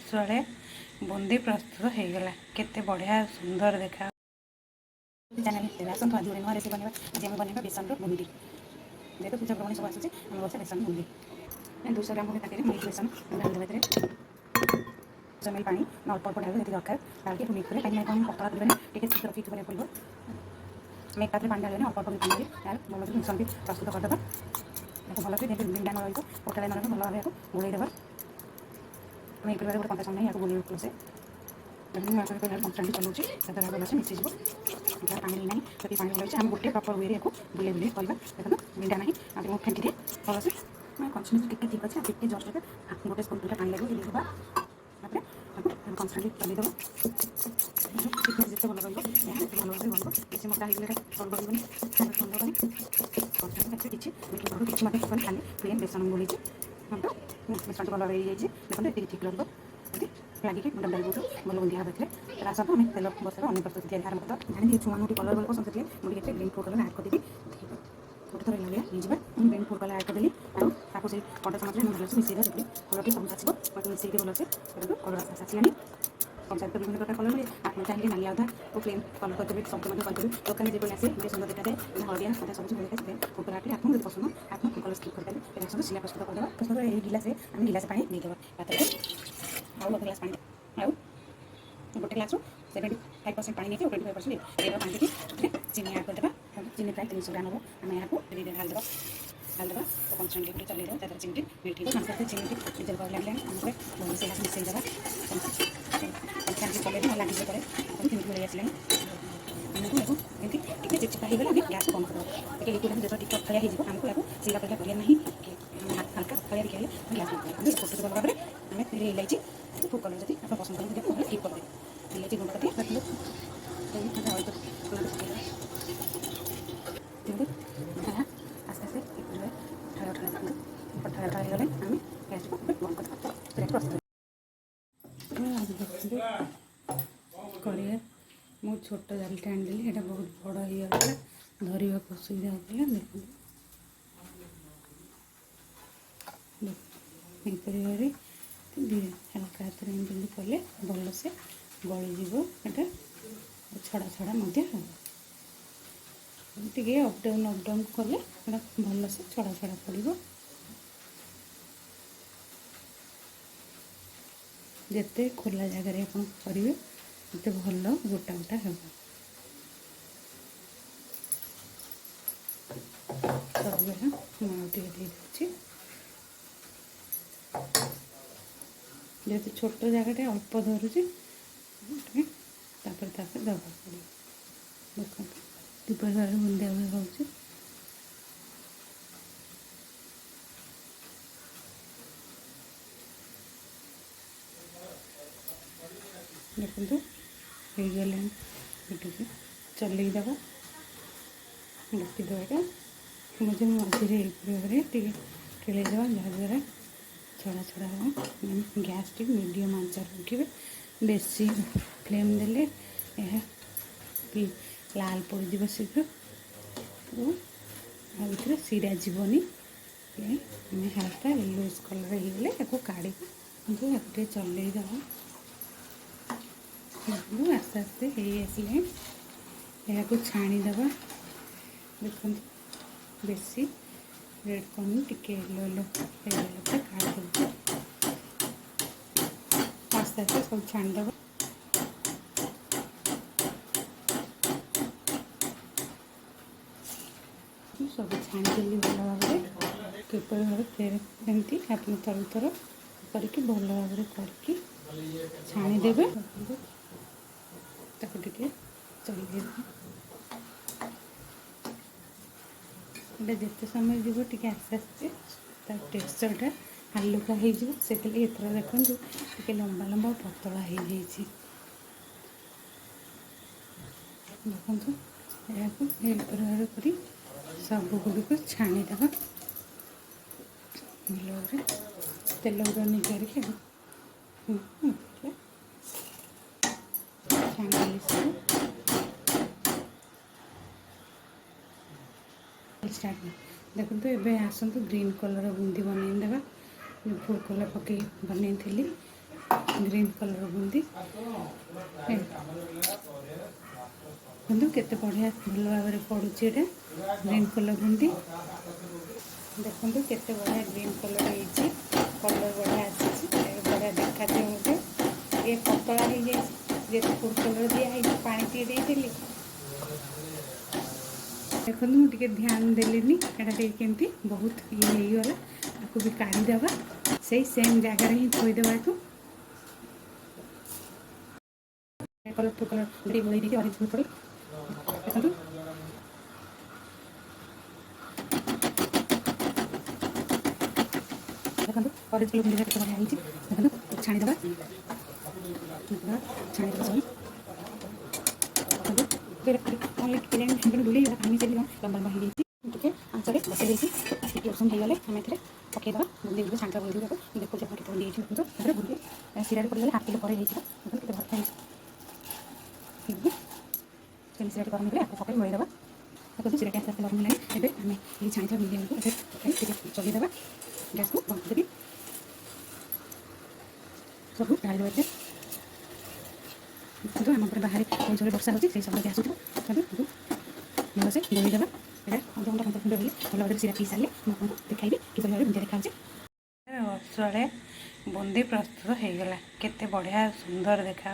स्वाले बुंदी प्रस्तुत हो गला केते बढ़िया सुंदर देखा चैनल आसतु आज नुआ रेसिपी बनवा आज आम बनवा बेसन बुंदी जेहेतु पूजा पर्वणी सब आसूँ आम बस बेसन बुंदी 200 ग्राम ताकि मुझे बेसन ढाल जमेल पानी अल्प अल्प ढाल जी दरकार डाल मिक्स करें कहीं कहीं पतला करें टी शीघ्र फिक्स करा पड़ो आम एक पानी डालें अल्प अल्प पानी डाल भल मिश्रण भी प्रस्तुत करदे भल से भिंडा न रही पटा न भल भाव गोल देवा मैं एक गोटे 50 मिनट यहाँ गोल से कंस्टांट चलाऊँगी से भल से मिसी पानी ना जब पानी लगे आम गोटे प्रपर वे बुले बुले करवा देखो भिंडा ना आगे फेंकी दिए भल से मैं कंटिन्यू टिके ठीक अच्छे टिके जस्ट गोटे स्पून दुटा पानी लगे देवा कंस्टांट चलदेव जिते भल रही भल भाव भल बेसी मोटा हो गले किसी खाली प्लेन बेसन गोली बेसन भल रही देखते ये ठीक रहा लगे गोटे डाल बहुत भल बुंदी हाँ देखिए आसतु आम तेल बसार अन्न प्रस्तुति तैयारी आरम्भ करते जानी छुआ गोटे कलर बेल पसंद थे मुझे ग्रीन फूड कलर आड करदेवी गोटे थर लगे नहीं ग्रीन फूड कलर आड करदेली आपको से कटा चामच में भल से मिसेगा से कलर की सब आसो मिसेक भल से कलर आसानी पंचायत विभिन्न प्रकार कलर मिले आप चाहिए नाली आधा तो प्लेन कलर करदेवे सब करदेवे दोकान जो आसे बहुत सुंदर देखा जाए हलदिया सादा सब देखा फूड कलर आटे आपको पसंद आप फूड कलर स्किप करेंगे आसत सिला प्रस्तुत करदेवा प्रस्तुत यही गिलासे आम गिलास पानी नहीं पात्र आउ अध ग्लास पानी आउ गोटे ग्लास 75% पानी नहीं 25% पानी चीनी आड करदे चीनी प्राय 300 ग्राम हम आम यहाँ ढालदेवा तो कंस्टांट चलेदेव तरह चीनी मिठी साथ चीनी निजर कर लगे आम भल से मिसेदेवा कंस्टांट चलेदेव लगे पर मिठी मिले आसले आमको एमती टे चिपचिपा हो गला गैस कम कर लिक्विड जो टिके अथाया होमको या सिला पड़ा करिया ना हल्का अथाया दिखाई गैस बंद कर भाव में आम इलायची फूड कलर जब आप पसंद करेंगे देखो स्किप कर दे इलायची गुंड करते आस्ते आस्ते ढाला गले आम गैस को बंद कर कड़िया मो छोट जालटा आनी यहाँ बहुत बड़ हो गला धरवा असुविधा होता देखो हल्का हाथ में कले भल से गलीज छड़ा छड़ा हम टे अपडाउन कले भल से छड़ा छड़ा पड़ो जिते खोला जगह आप करेंगे तो भल गोटा गोटा हो सब मुझे दे जेहतु छोट जगह अल्प धरुचे दबा पड़ो देख दीपार बुंदिया हो देखो हो गले चल दबा लुटी दबाटा मुझे मझे खेलदेवा जहाद्वारा छड़ा छड़ा हम गैस टी मीडियम आंचर रखिए बेसी फ्लेम देले यह लाल पड़ शीघ्र भितर सीरा जीवनी आम हाल्का लूज कलर होगले काढ़ी टे चलदेवा आस्ते आस्ते हो आसले छाणीदेवा देखो बेसी रेड कौन टिके येलो येलो काढ़ी आस्ते आस्ते सब छाणीदेव सब छाणीदेली भल भाव किपर भाव फिर एमती आप थर थर करके भल भाव करके छाणीदेवे ताको टिके चलदेवे जिते समय जीव टे आस्ते आस्ते तार टेक्सचरटा हालुका हो से एथर देखो टे लंबा लंबा पतला हो देखो यहाँ कर सब गुड़ छाणीदेवा भल भाव तेल गुड़ा निगार छाणी स्टार्ट देखो तो ये आसतु ग्रीन कलर बुंदी बनईदेवा फूड कलर पकई बनई ग्रीन कलर बुंदी देखो केते बढ़िया भल भाव पड़ुची एटा ग्रीन कलर बुंदी देखो केते बढ़िया ग्रीन कलर है कलर बढ़िया आसी बढ़िया देखा मुझे ये पतला हो जाए फूड कलर दिखाई पानी टी देली देखो मुझे ध्यान देली केमती बहुत ये होगला आपको भी काढ़ीदेवा से सेम जगार ही थोदेवा कलर टू कलर बोल देखिए ऑरेंज फूड पड़ी देखो देखो ऑरेंज कलर बुंदी बढ़िया है देखो छाणीदेवा छाणीदेवा सब डुले पानी चली लंबा लंबा हो आंचरे बसई टे उषुम होगले आम पकईदे बुंदी बुंदी छाणीदा बुंदी देखो केते बुंदी बुंदी सीरा पड़गले हाफ किलो पर भर सीरा गरम हो आपको पकड़ गोईदेवा देखो सीरा गैस गरम है आम ये छाणी बुंदी चलईदेवा गैस को बंद करके सब ढाईदेवा देखो आम बाहर कौन जो वर्षा होती है सब गैस हो भल से गोईदेवा अध घंटा 15 मिनट भल भाव सीरा पी सारे देखी कि भाव बुंदी देखा असले बुंदी प्रस्तुत हो गला केते बढ़िया सुंदर देखा।